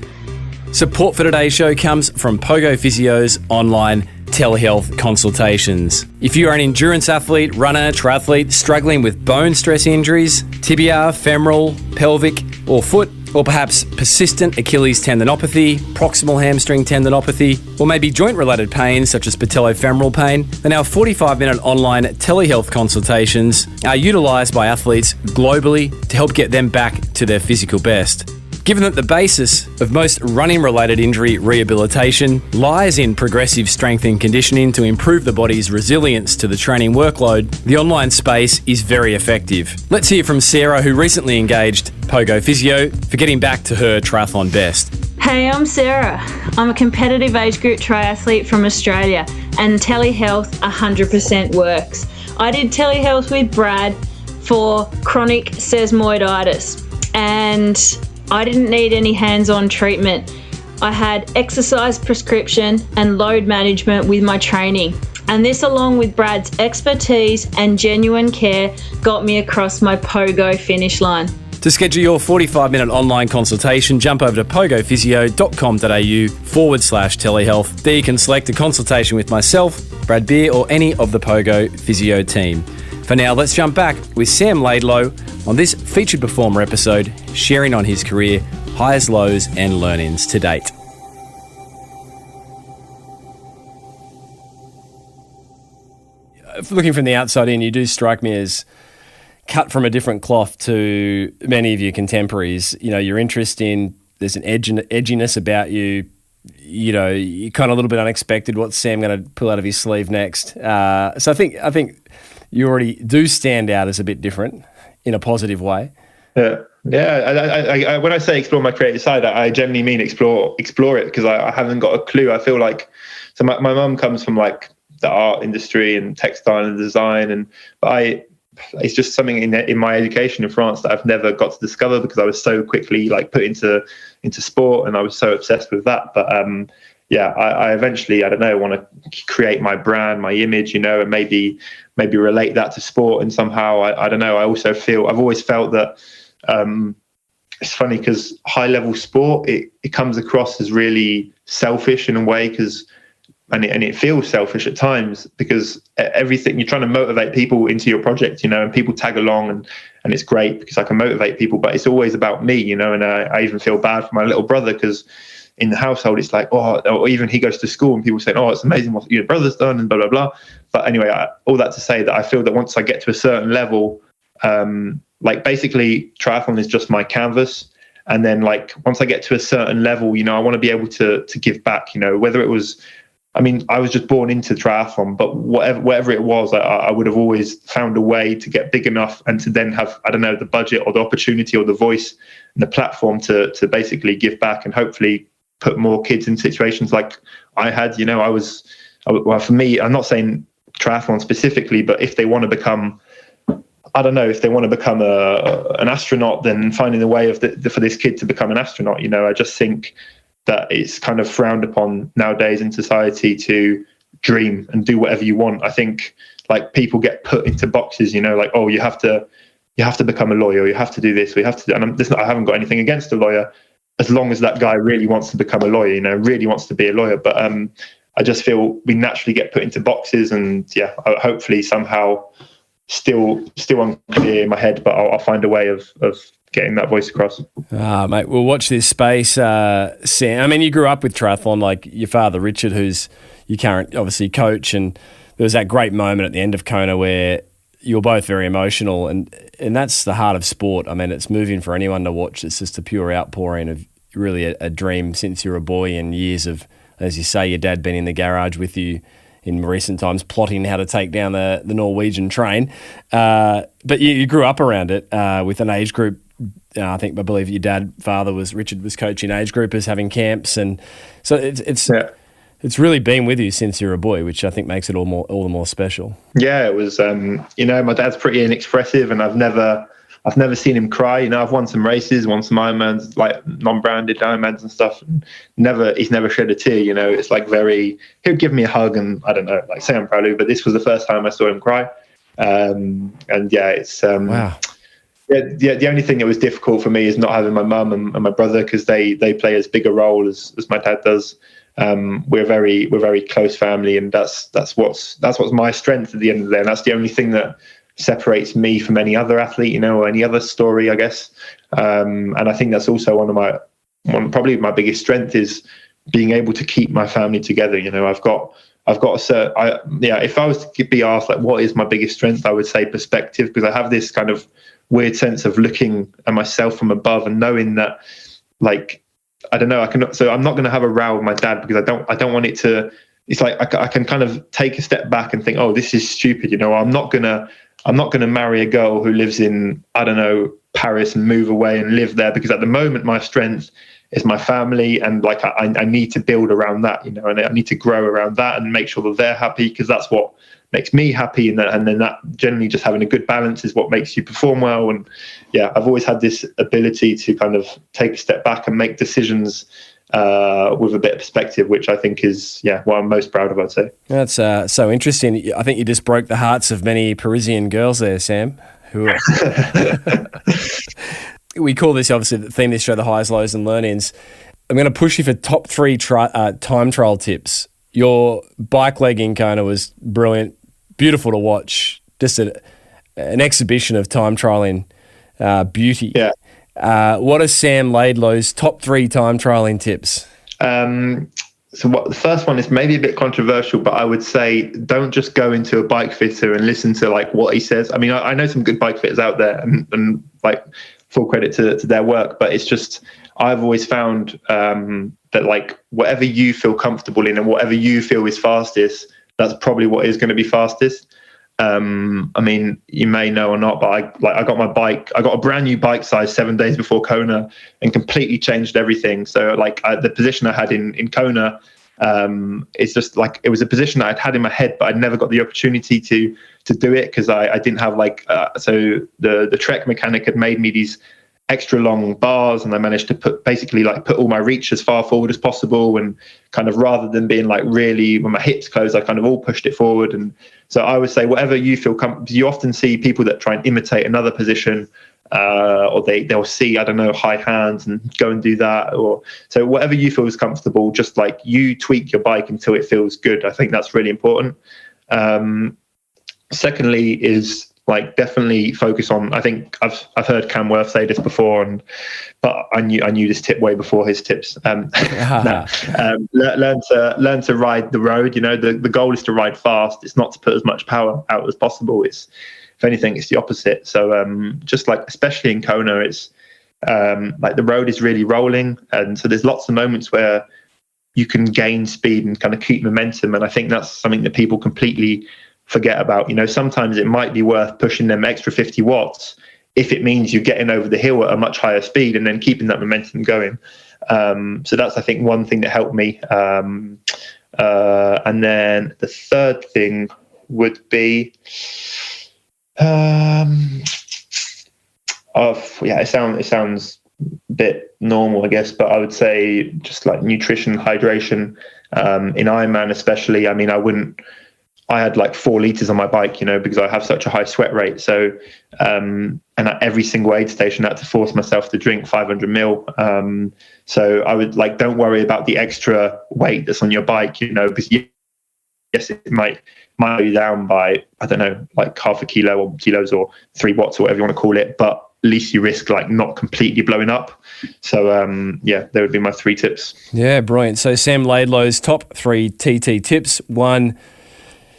Support for today's show comes from Pogo Physio's online telehealth consultations. If you are an endurance athlete, runner, triathlete struggling with bone stress injuries, tibia, femoral, pelvic or foot, or perhaps persistent Achilles tendinopathy, proximal hamstring tendinopathy, or maybe joint-related pains such as patellofemoral pain, then our 45-minute online telehealth consultations are utilised by athletes globally to help get them back to their physical best. Given that the basis of most running-related injury rehabilitation lies in progressive strength and conditioning to improve the body's resilience to the training workload, the online space is very effective. Let's hear from Sarah, who recently engaged Pogo Physio for getting back to her triathlon best. Hey, I'm Sarah. I'm a competitive age group triathlete from Australia, and telehealth 100% works. I did telehealth with Brad for chronic sesamoiditis, and I didn't need any hands-on treatment. I had exercise prescription and load management with my training. And this, along with Brad's expertise and genuine care, got me across my Pogo finish line. To schedule your 45-minute online consultation, jump over to pogophysio.com.au/telehealth. There you can select a consultation with myself, Brad Beer, or any of the Pogo Physio team. For now, let's jump back with Sam Laidlow on this featured performer episode, sharing on his career highs, lows and learn-ins to date. Looking from the outside in, you do strike me as cut from a different cloth to many of your contemporaries. Your interest in, there's an edginess about you. You're kind of a little bit unexpected. What's Sam going to pull out of his sleeve next? So I think you already do stand out as a bit different in a positive way. Yeah. I when I say explore my creative side, I generally mean explore it, because I haven't got a clue. I feel like, so my mum comes from like the art industry and textile and design, but it's just something in my education in France that I've never got to discover, because I was so quickly like put into sport, and I was so obsessed with that. But I eventually, I don't know, want to create my brand, my image, and maybe relate that to sport. And somehow, I don't know, I've always felt that it's funny, because high level sport, it comes across as really selfish in a way, and it feels selfish at times, because everything, you're trying to motivate people into your project, and people tag along, and it's great because I can motivate people, but it's always about me, and I even feel bad for my little brother, because in the household it's like, or even he goes to school and people say, oh, it's amazing what your brother's done and blah blah blah, But anyway, all that to say that I feel that once I get to a certain level, like basically triathlon is just my canvas. And then like once I get to a certain level, you know, I want to be able to give back, you know, whether it was, I mean, I was just born into triathlon, but whatever it was, I would have always found a way to get big enough and to then have, I don't know, the budget or the opportunity or the voice and the platform to basically give back and hopefully put more kids in situations like I had. You know, well, for me, I'm not saying triathlon specifically, but if they want to become, I don't know, if they want to become an astronaut, then finding a way for this kid to become an astronaut. You know, I just think that it's kind of frowned upon nowadays in society to dream and do whatever you want. I think like people get put into boxes, you know, like, oh, you have to become a lawyer, you have to do this, we have to do, and I haven't got anything against a lawyer as long as that guy really wants to become a lawyer, you know, really wants to be a lawyer. But I just feel we naturally get put into boxes, and yeah, hopefully somehow still unclear in my head, but I'll find a way of getting that voice across. Mate, we'll watch this space, Sam. I mean, you grew up with triathlon, like your father, Richard, who's your current, obviously, coach, and there was that great moment at the end of Kona where you were both very emotional, and that's the heart of sport. I mean, it's moving for anyone to watch. It's just a pure outpouring of really a dream since you were a boy, and years of, as you say, your dad been in the garage with you in recent times, plotting how to take down the Norwegian train. But you grew up around it with an age group. I believe your father Richard was coaching age groupers, having camps, and so it's really been with you since you were a boy, which I think makes it all the more special. Yeah, it was. You know, my dad's pretty inexpressive, and I've never seen him cry. You know, I've won some races, won some Ironmans, like non-branded Ironmans and stuff. And he's never shed a tear. You know, it's like he'd give me a hug and I don't know, like say I'm proud of you. But this was the first time I saw him cry. And yeah, it's wow. Yeah, the only thing that was difficult for me is not having my mum and my brother, because they play as big a role as my dad does. We're very close family, and that's what's my strength at the end of the day. And that's the only thing that separates me from any other athlete, you know, or any other story, I guess. And I think that's also probably my biggest strength is being able to keep my family together. You know, I've got if I was to be asked like what is my biggest strength, I would say perspective, because I have this kind of weird sense of looking at myself from above and knowing that, like, I don't know, so I'm not going to have a row with my dad because I don't want it to, it's like I can kind of take a step back and think, oh, this is stupid, you know, I'm not going to marry a girl who lives in, I don't know, Paris and move away and live there, because at the moment my strength is my family, and like I need to build around that, you know, and I need to grow around that and make sure that they're happy, because that's what makes me happy, and then that generally just having a good balance is what makes you perform well. And yeah, I've always had this ability to kind of take a step back and make decisions with a bit of perspective, which I think is what I'm most proud of, I'd say. That's so interesting. I think you just broke the hearts of many Parisian girls there, Sam. We call this, obviously, the theme of this show, the highs, lows and learn-ins. I'm going to push you for top 3 time trial tips. Your bike leg in Kona was brilliant, beautiful to watch, just an exhibition of time trialing beauty. Yeah. What are Sam Laidlow's top 3 time trialing tips? The first one is maybe a bit controversial, but I would say don't just go into a bike fitter and listen to like what he says. I mean, I know some good bike fitters out there, and like full credit to their work, but it's just, I've always found that like whatever you feel comfortable in and whatever you feel is fastest, that's probably what is going to be fastest. I mean, you may know or not, but I got a brand new bike size 7 days before Kona and completely changed everything. So like the position I had in Kona, it's just like, it was a position that I'd had in my head, but I'd never got the opportunity to do it because I didn't have so the Trek mechanic had made me these extra long bars, and I managed to put all my reach as far forward as possible, and kind of rather than being like really when my hips closed, I kind of all pushed it forward. And so I would say whatever you feel comfortable. You often see people that try and imitate another position, or they'll see, I don't know, high hands and go and do that. Or so whatever you feel is comfortable, just like you tweak your bike until it feels good. I think that's really important. Secondly is Like, definitely focus on. I think I've heard Cam Worth say this before, but I knew this tip way before his tips. Learn to ride the road. You know, the goal is to ride fast. It's not to put as much power out as possible. It's, if anything, it's the opposite. So just like, especially in Kona, it's like the road is really rolling, and so there's lots of moments where you can gain speed and kind of keep momentum. And I think that's something that people completely forget about. You know, sometimes it might be worth pushing them extra 50 watts if it means you're getting over the hill at a much higher speed and then keeping that momentum going. So that's, I think, one thing that helped me. And then the third thing would be, it sounds a bit normal, I guess, but I would say just like nutrition, hydration, in Ironman especially. I mean, I had like 4 liters on my bike, you know, because I have such a high sweat rate. So, and at every single aid station, I had to force myself to drink 500 ml. So I would like, don't worry about the extra weight that's on your bike, you know, because yes, it might go you down by, I don't know, like half a kilo or kilos or 3 watts or whatever you want to call it. But at least you risk like not completely blowing up. So there would be my 3 tips. Yeah, brilliant. So Sam Laidlow's top 3 TT tips. 1,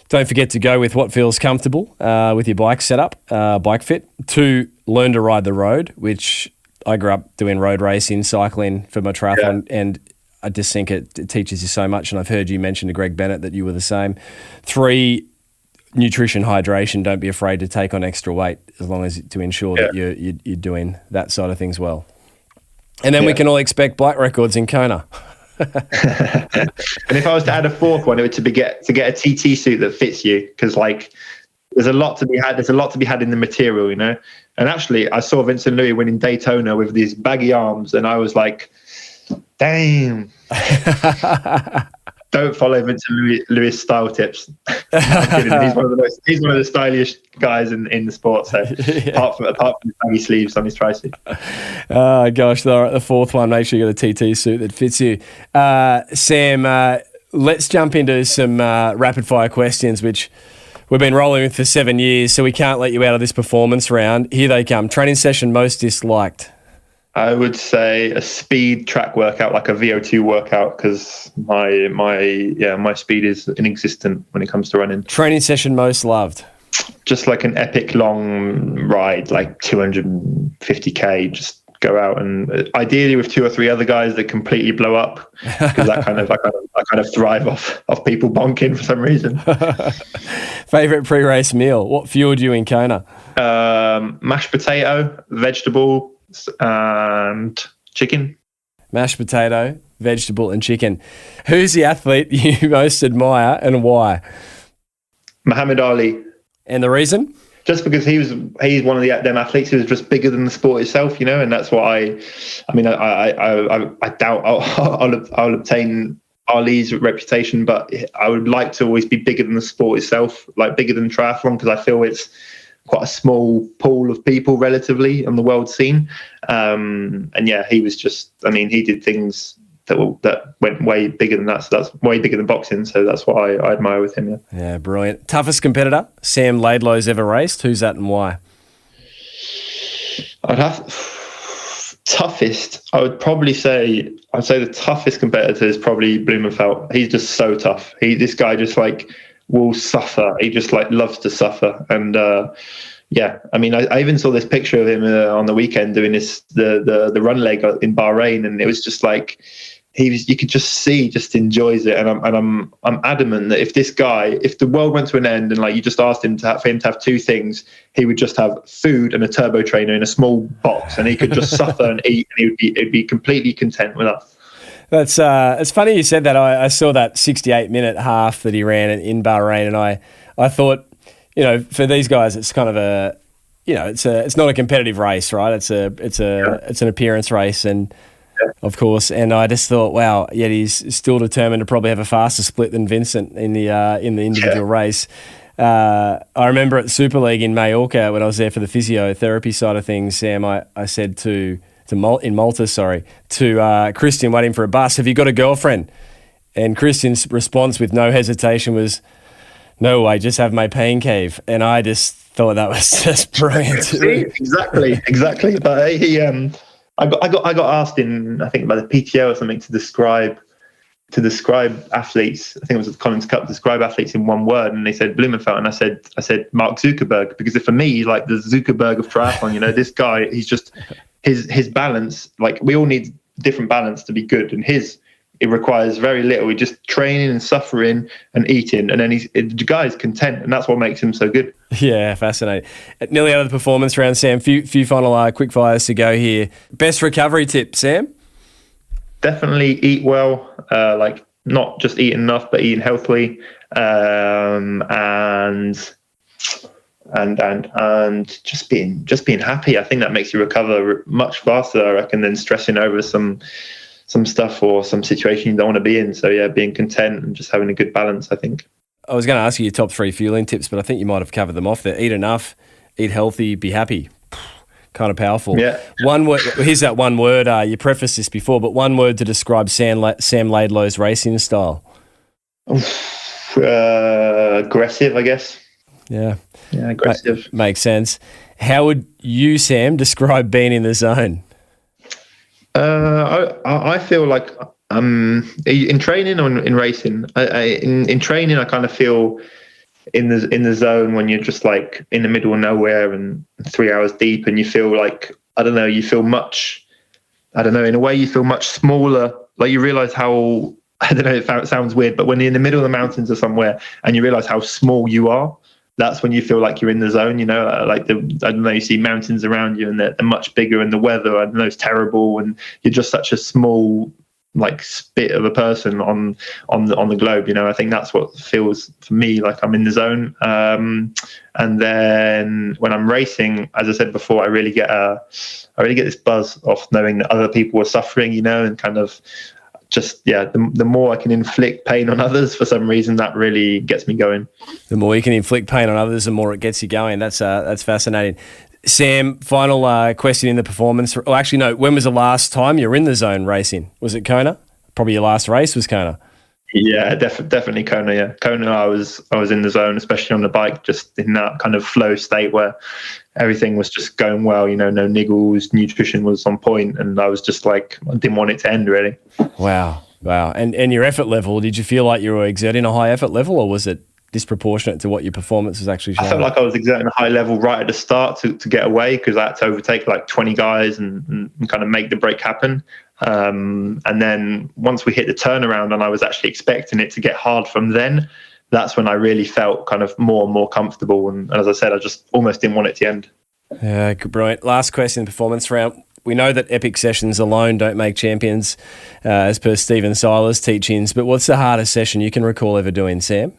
don't forget to go with what feels comfortable with your bike setup, bike fit. 2, learn to ride the road, which I grew up doing road racing, cycling for my triathlon, and I just think it teaches you so much. And I've heard you mention to Greg Bennett that you were the same. 3, nutrition, hydration. Don't be afraid to take on extra weight, as long as to ensure that you're doing that side of things well. And then we can all expect bike records in Kona. And if I was to add a 4th one, it would to get a TT suit that fits you, because like there's a lot to be had. There's a lot to be had in the material, you know. And actually, I saw Vincent Louis winning Daytona with these baggy arms, and I was like, damn. Don't follow Vincent Louis style tips. I'm kidding. He's one of the stylish guys in the sport. So apart from the baggy sleeves on his tri-suit. Oh gosh, the 4th one. Make sure you got a TT suit that fits you. Sam, let's jump into some rapid fire questions, which we've been rolling with for 7 years, so we can't let you out of this performance round. Here they come. Training session most disliked. I would say a speed track workout, like a VO2 workout, because my speed is inexistent when it comes to running. Training session most loved. Just like an epic long ride, like 250k. Just go out and ideally with 2 or 3 other guys that completely blow up, because I kind of thrive off people bonking for some reason. Favorite pre-race meal? What fueled you in Kona? Mashed potato, vegetable, and chicken. Mashed potato, vegetable, and chicken. Who's the athlete you most admire and why? Muhammad Ali. And the reason? Just because he's one of them athletes who's just bigger than the sport itself, you know, and that's what I doubt I'll obtain Ali's reputation, but I would like to always be bigger than the sport itself, like bigger than triathlon, because I feel it's quite a small pool of people relatively on the world scene. And yeah, he was just, he did things that went way bigger than that. So that's way bigger than boxing. So that's what I admire with him. Yeah, brilliant. Toughest competitor Sam Laidlow's ever raced? Who's that and why? Toughest. I'd say the toughest competitor is probably Blummenfelt. He's just so tough. This guy just like will suffer. He just like loves to suffer. And I even saw this picture of him on the weekend doing the run leg in Bahrain, and it was just like you could just see, just enjoys it. And I'm adamant that if the world went to an end and like you just asked him for him to have 2 things, he would just have food and a turbo trainer in a small box, and he could just suffer and eat, and he'd be completely content with that. That's it's funny you said that. I saw that 68-minute half that he ran in Bahrain, and I thought, you know, for these guys, it's kind of a, you know, it's not a competitive race, right? It's an appearance race, and of course, and I just thought, wow, yet he's still determined to probably have a faster split than Vincent in the individual race. I remember at Super League in Mallorca when I was there for the physiotherapy side of things, Sam, I said to Malta, to Kristian waiting for a bus, have you got a girlfriend? And Kristian's response with no hesitation was, No way, just have my pain cave. And I just thought that was just brilliant. See, exactly. But I got asked in, I think, by the PTO or something to describe athletes. I think it was the Collins Cup. Describe athletes in one word, and they said Blummenfelt, and I said Mark Zuckerberg, because for me, he's like the Zuckerberg of triathlon. You know, this guy, he's just his balance. Like, we all need different balance to be good, and it requires very little. He's just training and suffering and eating, and then the guy's content, and that's what makes him so good. Yeah, fascinating. Nearly out of the performance round, Sam. Few final quick fires to go here. Best recovery tip, Sam? Definitely eat well, like not just eating enough, but eating healthily, and just being happy. I think that makes you recover much faster, I reckon, than stressing over some stuff or some situation you don't want to be in. So yeah, being content and just having a good balance, I think. I was going to ask you your top 3 fueling tips, but I think you might have covered them off there. Eat enough, eat healthy, be happy. Kind of powerful. Yeah. One word. Here's that one word. You prefaced this before, but one word to describe Sam Laidlow's racing style. Aggressive, I guess. Yeah. Yeah, aggressive. Makes sense. How would you, Sam, describe being in the zone? I feel like in training or in racing. In training, I kind of feel in the zone when you're just like in the middle of nowhere and 3 hours deep, and you feel like, I don't know, in a way you feel much smaller. Like, you realize how, I don't know, it sounds weird, but when you're in the middle of the mountains or somewhere and you realize how small you are, that's when you feel like you're in the zone, you know, like I don't know, you see mountains around you and they're much bigger, and the weather, I don't know, is terrible, and you're just such a small, like, spit of a person on the globe, you know. I think that's what feels for me like I'm in the zone. And then when I'm racing, as I said before, I really get this buzz off knowing that other people are suffering, you know, and kind of just, yeah, the more I can inflict pain on others, for some reason, that really gets me going. The more you can inflict pain on others, the more it gets you going. That's fascinating. Sam, final question in the performance. Oh, actually, no. When was the last time you were in the zone racing? Was it Kona? Probably your last race was Kona. Yeah, definitely Kona. Yeah, Kona. I was in the zone, especially on the bike, just in that kind of flow state where everything was just going well. You know, no niggles, nutrition was on point, and I was just like, I didn't want it to end, really. Wow. And your effort level? Did you feel like you were exerting a high effort level, or was it disproportionate to what your performance was actually showing? I felt like I was exerting a high level right at the start to get away, because I had to overtake like 20 guys and kind of make the break happen. And then once we hit the turnaround and I was actually expecting it to get hard from then, that's when I really felt kind of more and more comfortable. And as I said, I just almost didn't want it to end. Yeah, brilliant. Last question in the performance round. We know that epic sessions alone don't make champions, as per Stephen Seiler's teachings, but what's the hardest session you can recall ever doing, Sam?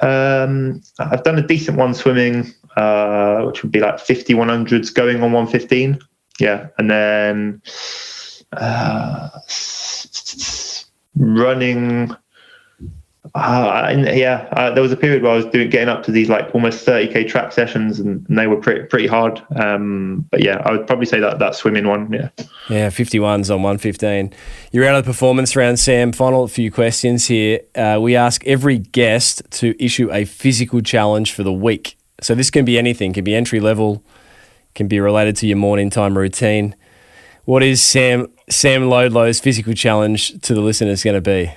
I've done a decent one swimming, which would be like 50 100s going on 115. Yeah. And then running. There was a period where I was getting up to these like almost 30k track sessions, and they were pretty hard. But yeah, I would probably say that swimming one. Yeah, 51s on 115. You're out of the performance round, Sam. Final few questions here. We ask every guest to issue a physical challenge for the week. So this can be anything. Can be entry level. Can be related to your morning time routine. What is Sam Laidlow's physical challenge to the listeners going to be?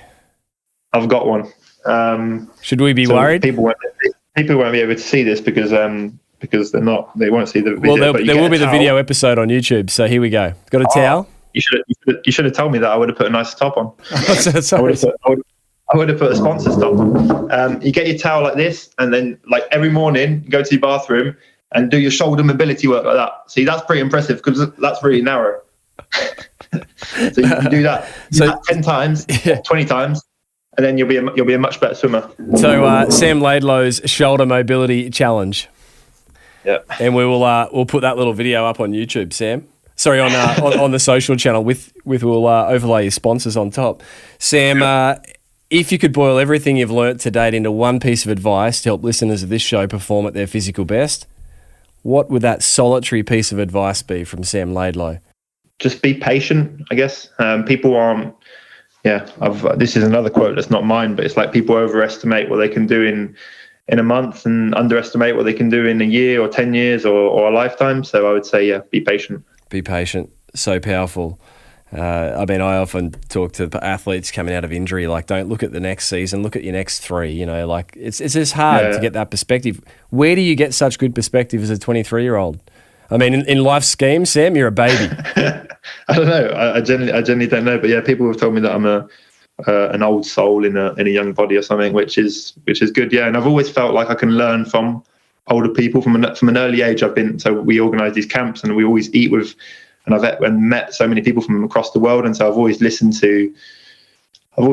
I've got one. Should we be worried? People won't be able to see this because they won't see the video. Well, there will be the video episode on YouTube. So here we go. Got a towel? You should have told me that. I would have put a nice top on. I would have put a sponsor's top on. You get your towel like this, and then like every morning, you go to your bathroom and do your shoulder mobility work like that. See, that's pretty impressive because that's really narrow. So you do that 10 times, 20 times. And then you'll be a much better swimmer. So Sam Laidlow's shoulder mobility challenge. Yeah. And we'll put that little video up on YouTube, Sam. Sorry, on the social channel we'll overlay your sponsors on top. Sam, if you could boil everything you've learnt to date into one piece of advice to help listeners of this show perform at their physical best, what would that solitary piece of advice be from Sam Laidlow? Just be patient, I guess. People aren't this is another quote that's not mine, but it's like people overestimate what they can do in a month and underestimate what they can do in a year or 10 years or a lifetime. So I would say, be patient. Be patient. So powerful. I often talk to athletes coming out of injury, like, don't look at the next season, look at your next 3, like it's just hard to get that perspective. Where do you get such good perspective as a 23-year-old? I mean, in life's scheme, Sam, you're a baby. I don't know. I generally don't know. But yeah, people have told me that I'm an old soul in a young body or something, which is good. Yeah, and I've always felt like I can learn from older people from an early age. So we organise these camps, and we always eat with, and I've met so many people from across the world, and so I've always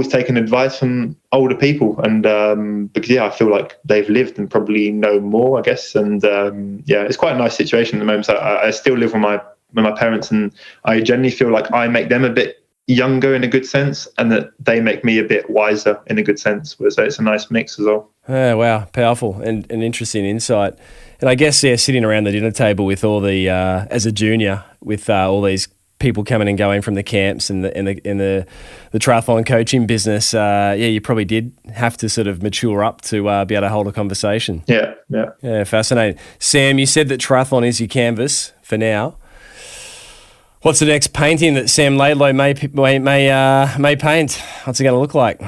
taken advice from older people, and because I feel like they've lived and probably know more, I guess. And it's quite a nice situation at the moment. So I still live with my parents, and I generally feel like I make them a bit younger in a good sense, and that they make me a bit wiser in a good sense. So it's a nice mix as well. Oh, wow, powerful and interesting insight. And I guess sitting around the dinner table with all the as a junior with all these people coming and going from the camps and the triathlon coaching business, you probably did have to sort of mature up to be able to hold a conversation. Yeah, fascinating. Sam, you said that triathlon is your canvas for now. What's the next painting that Sam Laidlow may paint? What's it going to look like?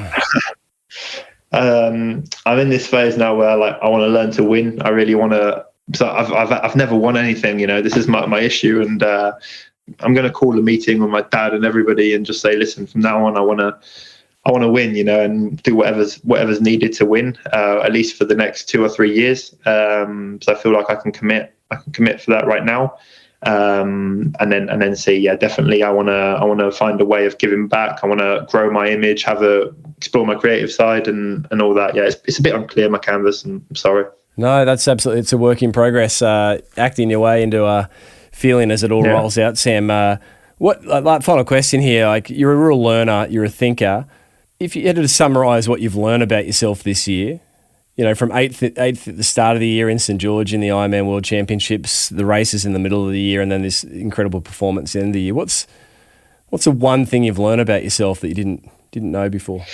I'm in this phase now where I want to learn to win. I really want to. So I've never won anything. This is my issue, and I'm going to call a meeting with my dad and everybody and just say, listen, from now on, I want to win, and do whatever's needed to win, at least for the next 2 or 3 years. So I feel like I can commit for that right now. And then see, definitely I want to find a way of giving back. I want to grow my image, explore my creative side and all that. Yeah, it's a bit unclear, my canvas, and I'm sorry. No, that's absolutely, it's a work in progress, acting your way into a feeling as it all rolls out. Sam, final question here, like, you're a real learner, you're a thinker. If you had to summarise what you've learned about yourself this year, from eighth at the start of the year in St. George in the Ironman World Championships, the races in the middle of the year, and then this incredible performance at the end of the year, what's the one thing you've learned about yourself that you didn't know before?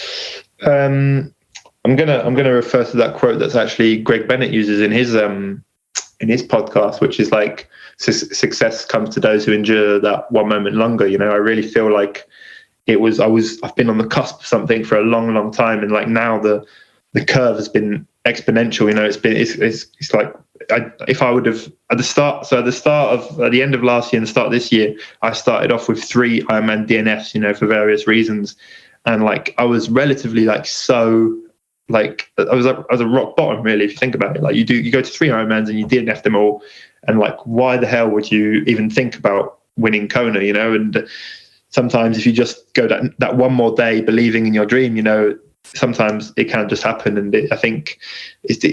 I'm gonna refer to that quote that's actually Greg Bennett uses in his podcast, which is like, success comes to those who endure that one moment longer. I really feel like I've been on the cusp of something for a long, long time, and like now the curve has been exponential. It's like, if I would have at the end of last year and the start of this year, I started off with 3 Ironman DNFs, for various reasons, and like I was relatively I was a rock bottom, really, if you think about it. Like you go to 3 Ironmans and you DNF them all, and like, why the hell would you even think about winning Kona? And sometimes if you just go that one more day believing in your dream, sometimes it can just happen. And I think it's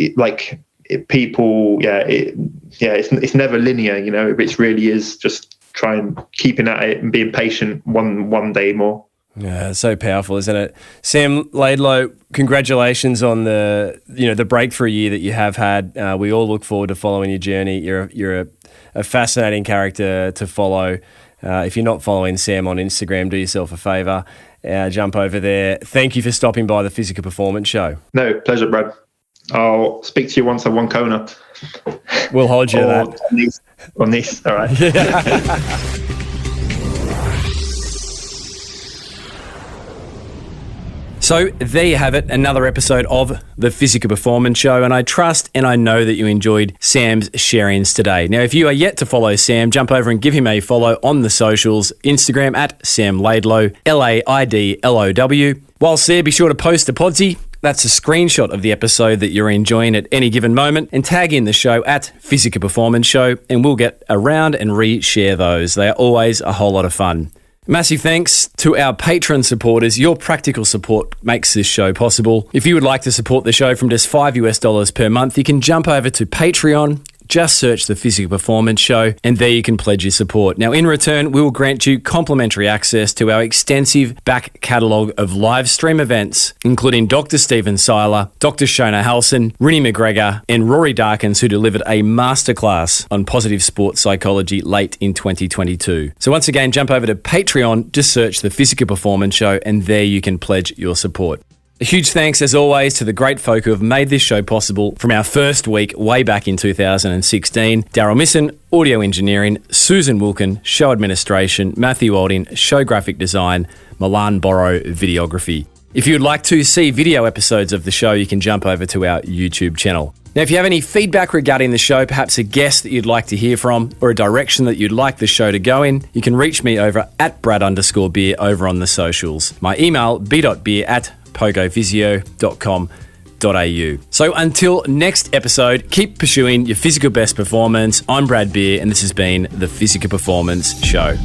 never linear. It really is just trying, keeping at it and being patient one day more. Yeah, it's so powerful, isn't it? Sam Laidlow, congratulations on the breakthrough year that you have had. We all look forward to following your journey. You're a fascinating character to follow. If you're not following Sam on Instagram, do yourself a favour. Jump over there. Thank you for stopping by the Physical Performance Show. No, pleasure, Brad. I'll speak to you once I've won Kona. We'll hold you to that. On these. All right. So there you have it, another episode of the Physical Performance Show, and I trust and I know that you enjoyed Sam's sharings today. Now, if you are yet to follow Sam, jump over and give him a follow on the socials, Instagram at Sam Laidlow, Laidlow. Whilst there, be sure to post a podsy. That's a screenshot of the episode that you're enjoying at any given moment, and tag in the show at Physical Performance Show, and we'll get around and re-share those. They are always a whole lot of fun. Massive thanks to our Patreon supporters. Your practical support makes this show possible. If you would like to support the show from just $5 per month, you can jump over to Patreon, Just search the Physical Performance Show, and there you can pledge your support. Now, in return, we will grant you complimentary access to our extensive back catalogue of live stream events, including Dr. Stephen Seiler, Dr. Shona Halson, Rinny McGregor, and Rory Darkins, who delivered a masterclass on positive sports psychology late in 2022. So once again, jump over to Patreon, just search the Physical Performance Show, and there you can pledge your support. A huge thanks, as always, to the great folk who have made this show possible from our first week way back in 2016. Daryl Misson, audio engineering, Susan Wilkin, show administration, Matthew Alding, show graphic design, Milan Borrow, videography. If you'd like to see video episodes of the show, you can jump over to our YouTube channel. Now, if you have any feedback regarding the show, perhaps a guest that you'd like to hear from, or a direction that you'd like the show to go in, you can reach me over at Brad_Beer over on the socials. My email, b.beer@pogophysio.com.au. So until next episode, keep pursuing your physical best performance. I'm Brad Beer, and this has been the Physical Performance Show.